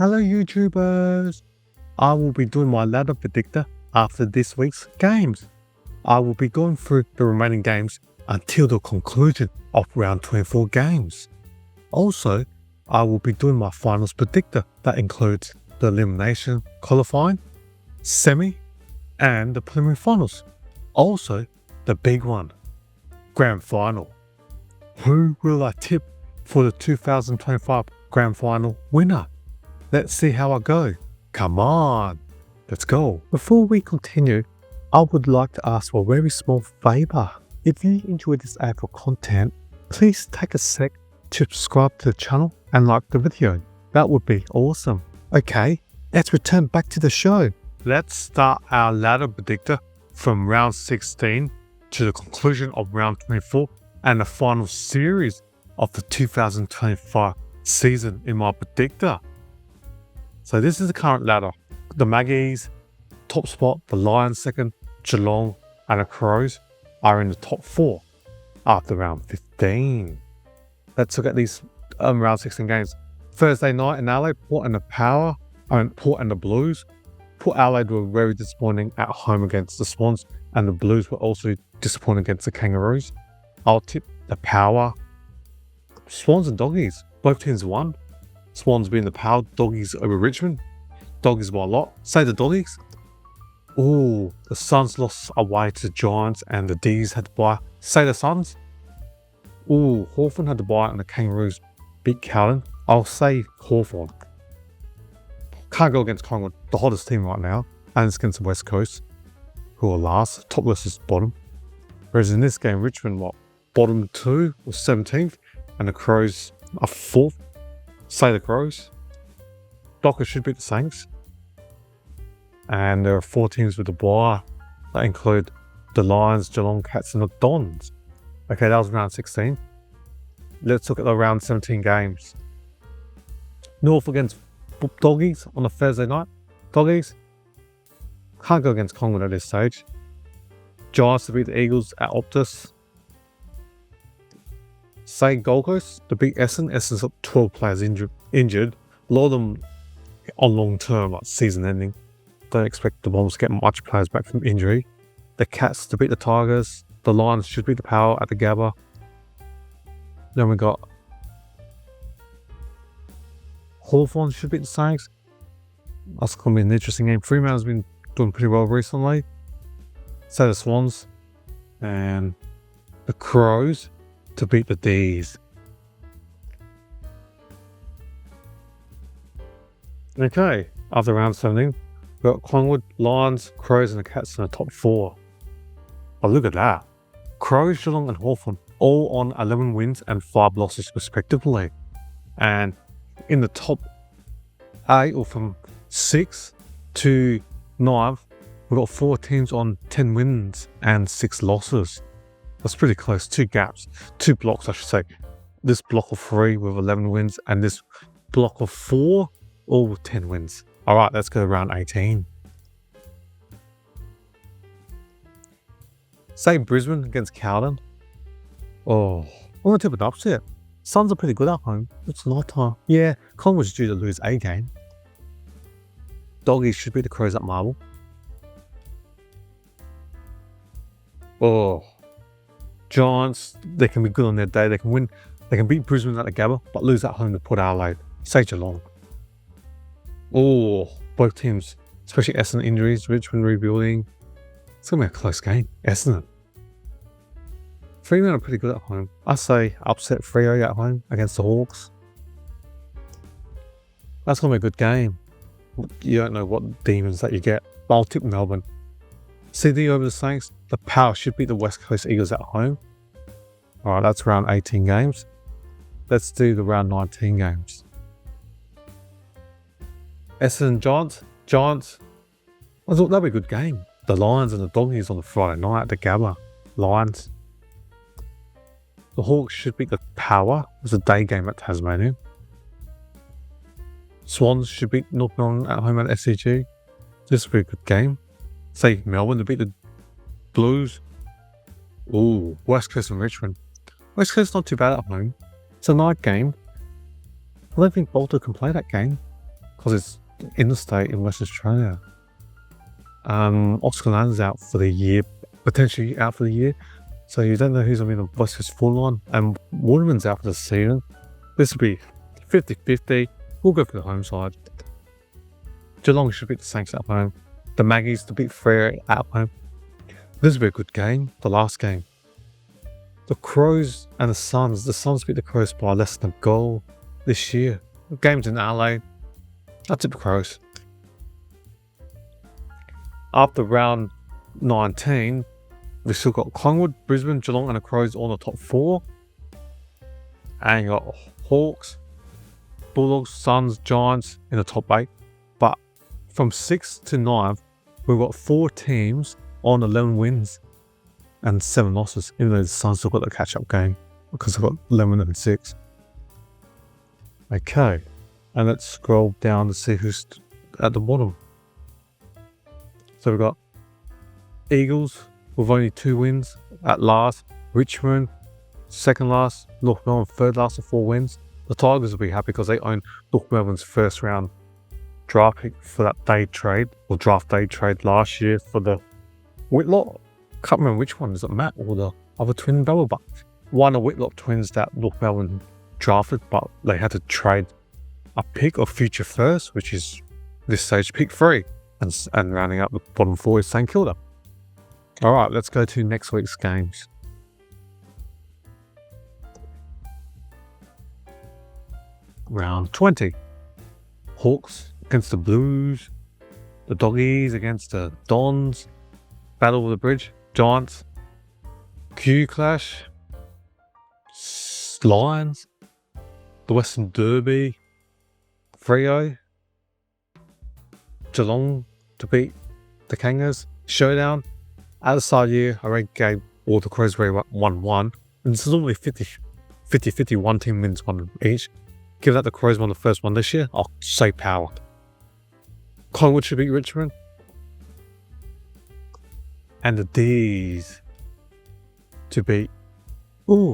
Hello YouTubers! I will be doing my ladder predictor after this week's games. I will be going through the remaining games until the conclusion of round 24 games. Also, I will be doing my finals predictor that includes the elimination qualifying, semi, and the preliminary finals. Also, the big one, grand final. Who will I tip for the 2025 grand final winner? Let's see how I go. Come on, let's go. Before we continue, I would like to ask for a very small favor. If you enjoy this AFL content, please take a sec to subscribe to the channel and like the video. That would be awesome. Okay, let's return back to the show. Let's start our ladder predictor from round 16 to the conclusion of round 24 and the final series of the 2025 season in my predictor. So this is the current ladder. The Maggies, top spot, the Lions second, Geelong and the Crows are in the top 4 after round 15. Let's look at these round 16 games. Thursday night in Adelaide, Port and the Blues. Port Adelaide were very disappointing at home against the Swans, and the Blues were also disappointing against the Kangaroos. I'll tip the Power. Swans and Doggies, both teams won. Swans being the Power, Doggies over Richmond. Doggies by a lot. Say the Doggies. Oh, the Suns lost away to the Giants and the D's had to buy. Say the Suns. Oh, Hawthorn had to buy and the Kangaroos beat Carlton. I'll say Hawthorn. Can't go against Collingwood, the hottest team right now, and it's against the West Coast, who are last, top versus bottom. Whereas in this game, Richmond, bottom 2 was 17th, and the Crows are 4th. Say the Crows. Dockers should beat the Saints. And there are 4 teams with a bye that include the Lions, Geelong, Cats, and the Dons. Okay, that was round 16. Let's look at the round 17 games. North against Doggies on a Thursday night. Doggies can't go against Collingwood at this stage. Giants to beat the Eagles at Optus. Say Gold Coast to beat Essendon. Essendon's got 12 players injured. A lot of them on long term, like season ending. Don't expect the Bombs to get much players back from injury. The Cats to beat the Tigers. The Lions should beat the Power at the Gabba. Then we got Hawthorn should beat the Saints. That's going to be an interesting game. Fremantle's been doing pretty well recently. So the Swans and the Crows to beat the D's. Okay, after round 17, we've got Collingwood, Lions, Crows and the Cats in the top 4. Oh, look at that. Crows, Geelong and Hawthorn all on 11 wins and 5 losses respectively. And in the top 8, or from 6 to 9th, we've got 4 teams on 10 wins and 6 losses. That's pretty close. 2 gaps, 2 blocks, I should say. This block of 3 with 11 wins, and this block of 4, all with 10 wins. All right, let's go around 18. Say Brisbane against Carlton. Oh, I'm going to tip an upset. Suns are pretty good at home. It's night time. Yeah, Collingwood's due to lose a game. Doggies should beat the Crows at Marble. Oh, Giants, they can be good on their day. They can win. They can beat Brisbane at the Gabba, but lose at home to Port Adelaide. Say Geelong. Oh, both teams, especially Essendon injuries, Richmond rebuilding. It's going to be a close game. Essendon. Fremantle are pretty good at home. I say upset Freo at home against the Hawks. That's going to be a good game. You don't know what demons that you get. But I'll tip Melbourne. Sydney over the Saints. The Power should beat the West Coast Eagles at home. Alright, that's round 18 games. Let's do the round 19 games. Essendon Giants. Giants. I thought that'd be a good game. The Lions and the Doggies on the Friday night at the Gabba. Lions. The Hawks should beat the Power. It's a day game at Tasmania. Swans should beat North Melbourne at home at SCG. This will be a good game. Say Melbourne to beat the Blues. Ooh, West Coast and Richmond. West Coast not too bad at home. It's a night game. I don't think Bolter can play that game. because it's interstate in Western Australia. Oscar Land's out for the year, potentially out for the year. So you don't know who's going to be the West Coast full on. And Waterman's out for the season. This will be 50-50. We'll go for the home side. Geelong should beat the Saints at home. The Maggies to beat Freo at home. This will be a good game, the last game. The Crows and the Suns. The Suns beat the Crows by less than a goal this year. The game's in LA. I tip the Crows. After round 19, we've still got Collingwood, Brisbane, Geelong and the Crows all in the top 4. And you got Hawks, Bulldogs, Suns, Giants in the top 8. But from 6th to 9th, we've got 4 teams on 11 wins and 7 losses, even though the Suns still got the catch-up game because they've got 11 and 6. Okay, and let's scroll down to see who's at the bottom. So we've got Eagles with only 2 wins at last, Richmond second last, North Melbourne third last with 4 wins. The Tigers will be happy because they own North Melbourne's first round draft pick for that day trade, or draft day trade last year for the Whitlock. Can't remember which one, is it Matt or the other twin brother, but one of Whitlock twins that North Melbourne drafted, but they had to trade a pick of future first, which is this stage pick 3. And rounding up the bottom 4 is St Kilda. Alright, let's go to next week's games. Round 20. Hawks against the Blues. The Doggies against the Dons. Battle of the Bridge. Giants. Q Clash. Lions. The Western Derby. Freo. Geelong to beat the Kangas. Showdown. At the start of the year, I ranked game all the Crows were 1-1. And this is normally 50-50, one team wins 1 each. Given that the Crows won the first one this year, I'll say power. Collingwood should beat Richmond. And the D's to beat...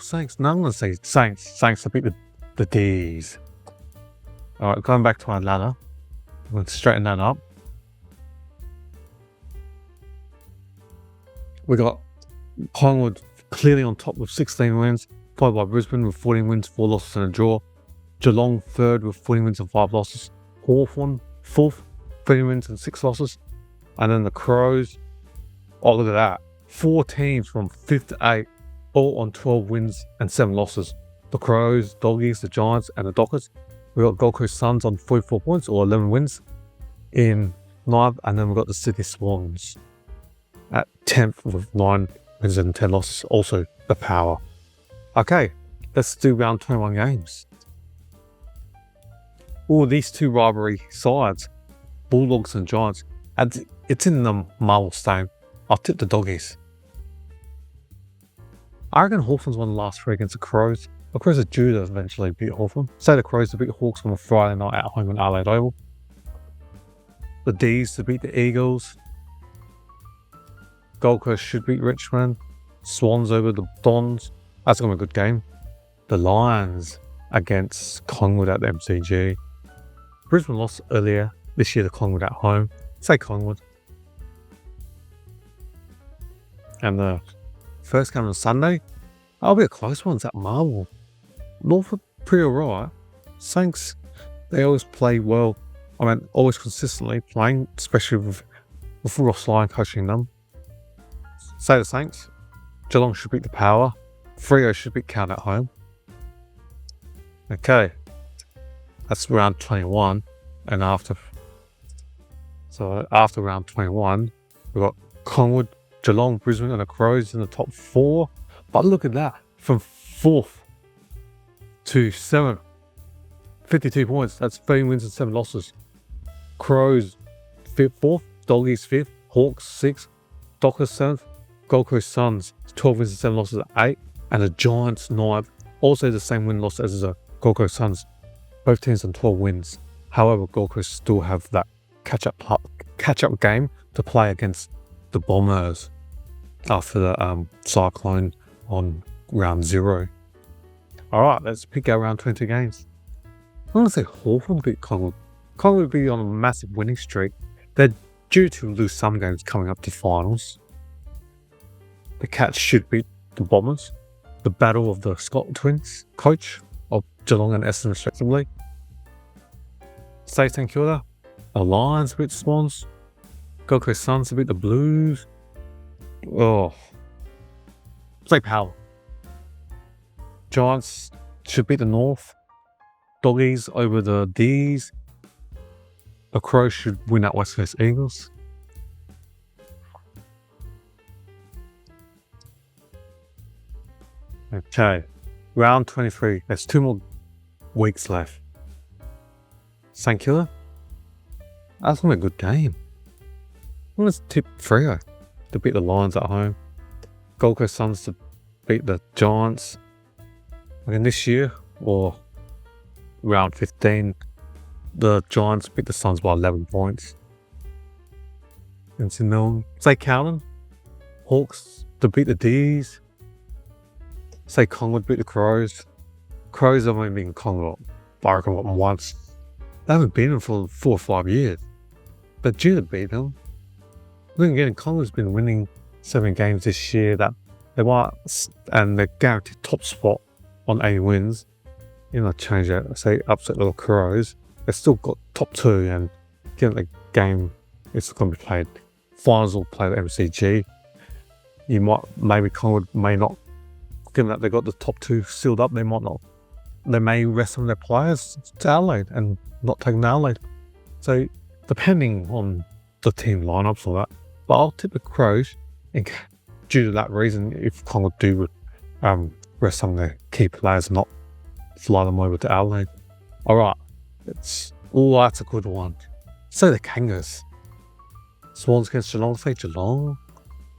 Saints. No, I'm going to say Saints. Saints to beat the D's. Alright, going back to our ladder. I'm going to straighten that up. We got Collingwood clearly on top with 16 wins, followed by Brisbane with 14 wins, 4 losses and a draw. Geelong third with 14 wins and 5 losses. Hawthorn fourth, 13 wins and 6 losses. And then the Crows, oh look at that, 4 teams from 5th to 8th, all on 12 wins and 7 losses. The Crows, Doggies, the Giants and the Dockers. We got Gold Coast Suns on 44 points or 11 wins in 9th, and then we've got the Sydney Swans at 10th with 9 wins and 10 losses, also the power. Okay, let's do round 21 games. These 2 rivalry sides, Bulldogs and Giants, and it's in the marble stone. I'll tip the Doggies. I reckon Hawthorn's won the last 3 against the Crows. The Crows are due to eventually beat Hawthorn. Say the Crows to beat the Hawks on a Friday night at home in Adelaide Oval. The D's to beat the Eagles. Gold Coast should beat Richmond. Swans over the Dons. That's going to be a good game. The Lions against Collingwood at the MCG. Brisbane lost earlier this year to Collingwood at home. Say Collingwood. And the first game on Sunday, that'll be a close one. It's at Marvel. North are pretty alright. Saints, they always play well. I mean, always consistently playing, especially with Ross Lyon coaching them. Say the Saints. Geelong should beat the Power. Freo should beat Count at home. Okay. That's round 21. And after round 21, we've got Collingwood, Geelong, Brisbane and the Crows in the top 4. But look at that. From 4th to 7th. 52 points. That's 13 wins and 7 losses. Crows 4th. Doggies 5th. Hawks 6th. Dockers 7th. Gold Coast Suns 12 wins and 7 losses at 8. And the Giants 9th. Also the same win-loss as the Gold Coast Suns. Both teams on 12 wins. However, Gold Coast still have that catch-up game to play against the Bombers after the Cyclone on round 0. Alright, let's pick our round 20 games. I'm going to say Hawthorn beat Collingwood Collingwood will be on a massive winning streak. They're due to lose some games coming up to finals. The Cats should beat the Bombers. The battle of the Scott Twins, coach of Geelong and Essendon respectively. Say St Kilda. The Lions beat the Swans. Gold Coast Suns beat the Blues. Oh. Say Power. Giants should beat the North. Doggies over the D's. The Crows should win at West Coast Eagles. Okay, round 23. There's 2 more weeks left. St Kilda. That's gonna be a good game. I'm gonna tip Freo to beat the Lions at home. Gold Coast Suns to beat the Giants. Again this year, or round 15, the Giants beat the Suns by 11 points. And St Melbourne. Say Carlton. Hawks to beat the D's. Say Collingwood beat the Crows. Crows have only been Collingwood, I reckon, once. They haven't beaten them for 4 or 5 years. But due to beat them. Then again, Collingwood's been winning 7 games this year that they might, and they're guaranteed top spot on 80 wins. You know, change that, say upset the Crows. They've still got top 2, and given the game is going to be played, finals will play the MCG. You might, maybe Collingwood may not, given that they've got the top 2 sealed up, they might not. They may rest some of their players to Adelaide and not take them to Adelaide. So, depending on the team lineups or that. But I'll tip the Crows due to that reason if Collingwood do rest some of their key players and not fly them over to Adelaide. Alright, that's a good one. So the Kangas. Swans against Geelong, say Geelong.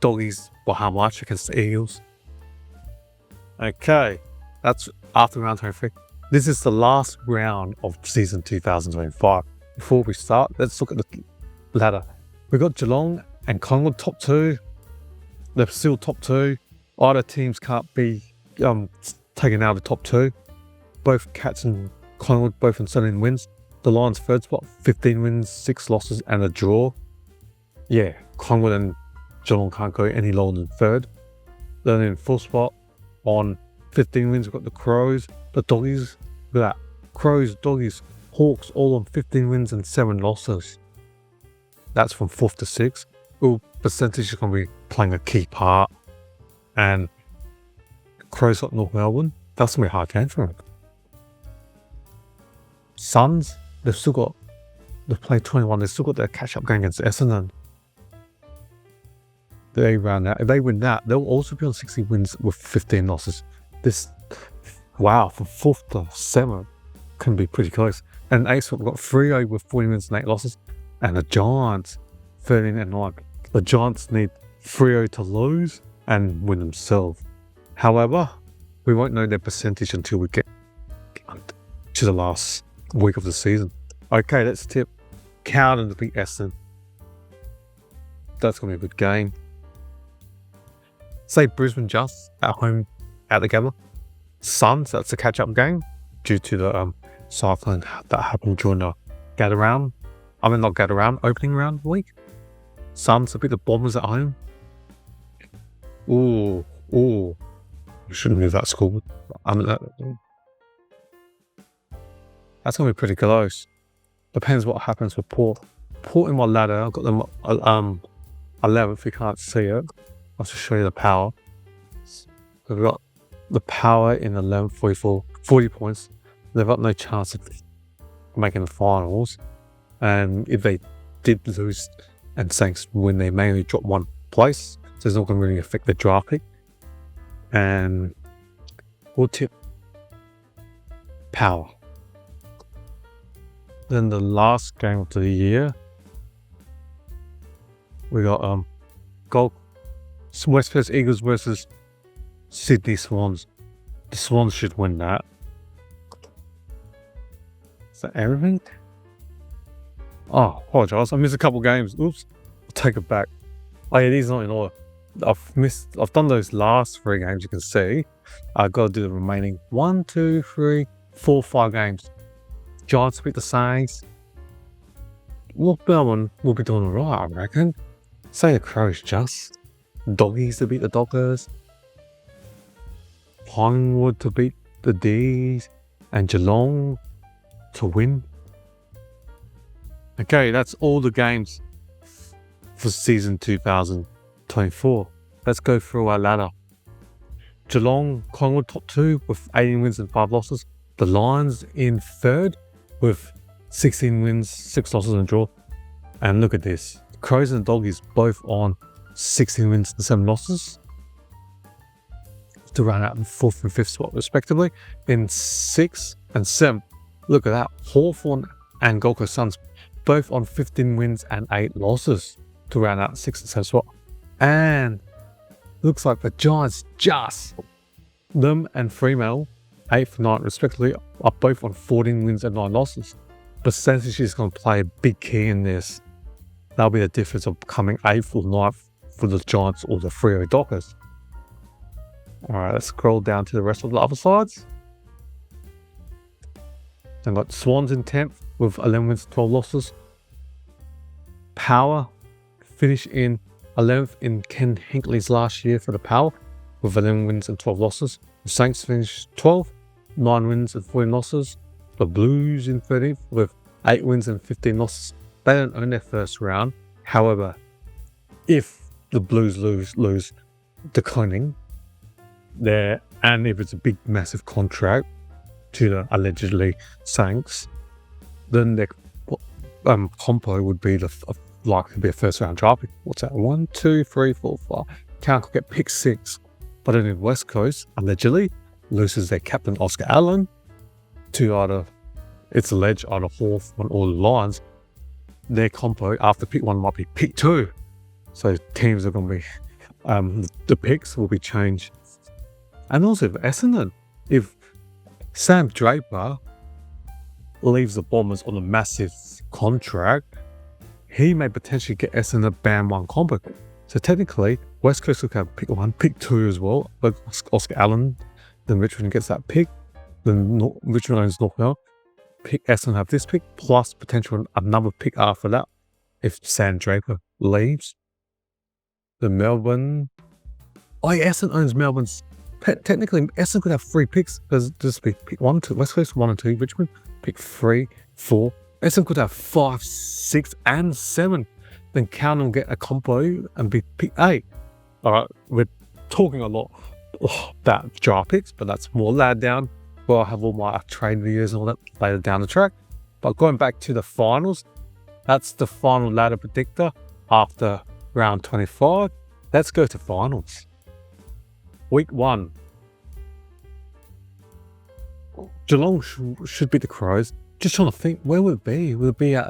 Doggies by how much against the Eagles. Okay, that's after round 23. This is the last round of season 2025. Before we start, let's look at the ladder. We've got Geelong and Collingwood top 2. They're still top 2. Either teams can't be taken out of the top 2. Both Cats and Collingwood both in 17 wins. The Lions third spot, 15 wins, 6 losses and a draw. Yeah, Collingwood and Geelong can't go any lower than third. Then in fourth spot on 15 wins, we've got the Crows, the Doggies. Look at that. Crows, Doggies, Hawks all on 15 wins and 7 losses. That's from 4th to 6th. Well, percentage is going to be playing a key part. And Crows got North Melbourne. That's going to be a hard game for them. Suns, they've played 21. They've still got their catch-up game against Essendon. They round out. If they win that, they'll also be on 60 wins with 15 losses. Wow, from 4th to 7th can be pretty close. And 8th, we've got Freo with 40 wins and 8 losses. And the Giants, 13 and 9. The Giants need Freo to lose and win themselves. However, we won't know their percentage until we get to the last week of the season. Okay, let's tip Carlton to beat Essendon. That's going to be a good game. Say Brisbane just at home at the Gabba. Suns, that's a catch-up game due to the cyclone that happened during the opening round week. Suns to beat the Bombers at home. Ooh. We shouldn't move that score. That's going to be pretty close. Depends what happens with Port. Port in my ladder, I've got them 11th, you can't see it. I'll just show you the power. We've got the power in 11th, 40 points. They've got no chance of making the finals. And if they did lose and Saints win, they mainly drop 1 place. So it's not going to really affect the draft pick. And we'll tip power. Then the last game of the year, we got West Coast Eagles versus Sydney Swans. The Swans should win that. Is that everything? Oh, apologise. I missed a couple games. Oops. I'll take it back. Oh yeah, these are not in order. I've done those last 3 games, you can see. I've got to do the remaining 1, 2, 3, 4, 5 games. Giants beat the Saints. Melbourne will be doing alright, I reckon. Say the Crows just. Doggies to beat the Dockers. Collingwood to beat the D's. And Geelong to win. Okay, that's all the games for season 2024. Let's go through our ladder. Geelong, Collingwood top 2 with 18 wins and 5 losses. The Lions in 3rd with 16 wins, 6 losses and a draw. And look at this. Crows and Doggies both on 16 wins and 7 losses to round out in 4th and 5th spot respectively. In 6th and 7th, look at that. Hawthorn and Gold Coast Suns both on 15 wins and 8 losses to round out 6th and 7th spot. And looks like the Giants just, them and Fremantle, 8th and 9th respectively, are both on 14 wins and 9 losses. Percentage is going to play a big key in this. That'll be the difference of coming 8th or 9th for the Giants or the Freo Dockers. Alright, let's scroll down to the rest of the other sides. Then got Swans in 10th with 11 wins and 12 losses. Power finish in 11th in Ken Hinkley's last year for the Power with 11 wins and 12 losses. The Saints finished 12th, 9 wins and 14 losses. The Blues in 13th with 8 wins and 15 losses. They don't own their first round. However, if the Blues lose declining there, and if it's a big massive contract to the allegedly Saints, then their compo would be likely to be a first round draft pick. What's that? 1, 2, 3, 4, 5. Count could get pick 6. But then in West Coast, allegedly, loses their captain Oscar Allen to either, it's alleged, either Hawthorn or the Lions. Their compo after pick 1 might be pick 2. So teams are going to be, the picks will be changed. And also for Essendon, if Sam Draper leaves the Bombers on a massive contract, he may potentially get Essendon a band 1 combo. So technically, West Coast will have pick 1, pick 2 as well. But Oscar Allen, then Richmond gets that pick. Then Richmond owns North Melbourne. Pick Essendon have this pick, plus potential another pick after that if Sam Draper leaves. The Melbourne... Oh yeah, Essendon owns Melbourne's... Technically, Essendon could have 3 picks, because this would be pick 1, 2, West Coast 1 and 2, Richmond, pick 3, 4. Essendon could have 5, 6 and 7. Then count and get a combo and be pick 8. Alright, we're talking a lot about draft picks, but that's more laid down where I have all my trade videos and all that later down the track. But going back to the finals, that's the final ladder predictor after round 25. Let's go to finals. Week 1. Geelong should beat the Crows. Just trying to think, where would it be? Would it be at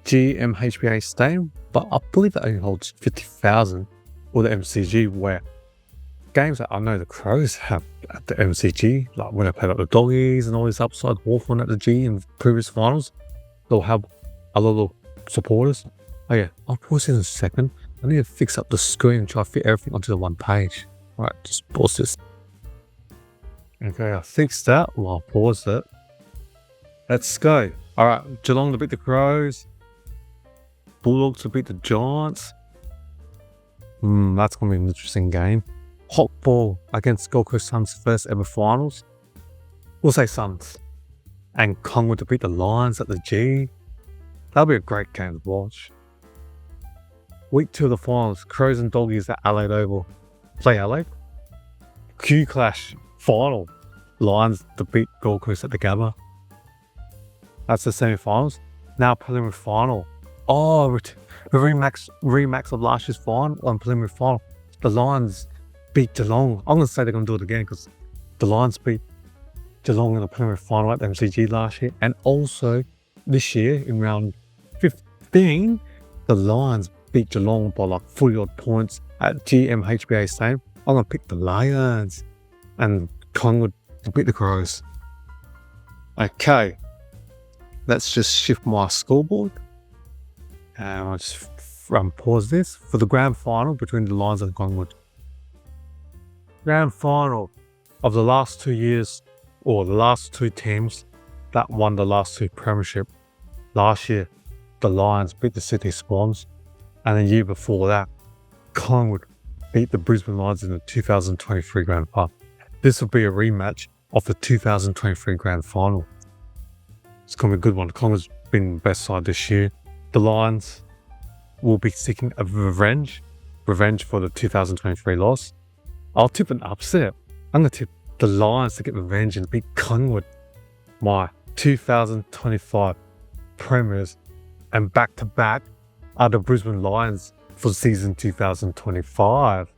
GMHBA Stadium? But I believe that only holds 50,000, or the MCG, where games that I know the Crows have at the MCG, like when they played up the Doggies and all this upside, Hawthorn at the G in previous finals, they'll have a lot of supporters. Oh yeah, I'll pause this in a second. I need to fix up the screen and try to fit everything onto the one page. Right, just pause this. Okay, I fixed that. Well, I'll pause it. Let's go. Alright, Geelong to beat the Crows. Bulldogs to beat the Giants. That's going to be an interesting game. Hot ball against Gold Coast Suns' first ever finals. We'll say Suns. And Collingwood to beat the Lions at the G. That'll be a great game to watch. Week 2 of the finals. Crows and Doggies at Adelaide Oval. Play Adelaide. Q Clash final. Lions to beat Gold Coast at the Gabba. That's the semi-finals. Now preliminary final. Oh, the rematch of last year's final and preliminary final. The Lions beat Geelong. I'm going to say they're going to do it again because the Lions beat Geelong in the preliminary final at the MCG last year. And also this year in round 15, the Lions beat Geelong by like 40 odd points at GMHBA Stadium. I'm going to pick the Lions and Collingwood to beat the Crows. Okay. Let's just shift my scoreboard. And I'll just pause this for the grand final between the Lions and Collingwood. Grand final of the last 2 years, or the last 2 teams that won the last 2 Premiership last year. the Lions beat the City Swans, and the year before that, Collingwood beat the Brisbane Lions in the 2023 Grand Final. This will be a rematch of the 2023 Grand Final. It's going to be a good one. Collingwood's been the best side this year. The Lions will be seeking a revenge for the 2023 loss. I'll tip an upset. I'm going to tip the Lions to get revenge and beat Collingwood, my 2025 premiers, and back-to-back are the Brisbane Lions for season 2025.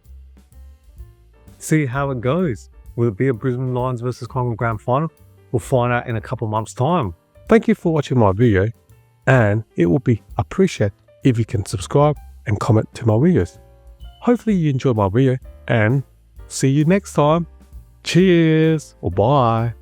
See how it goes. Will it be a Brisbane Lions versus Collingwood Grand Final? We'll find out in a couple months' time. Thank you for watching my video, and it will be appreciated if you can subscribe and comment to my videos. Hopefully you enjoyed my video, and see you next time. Cheers or bye.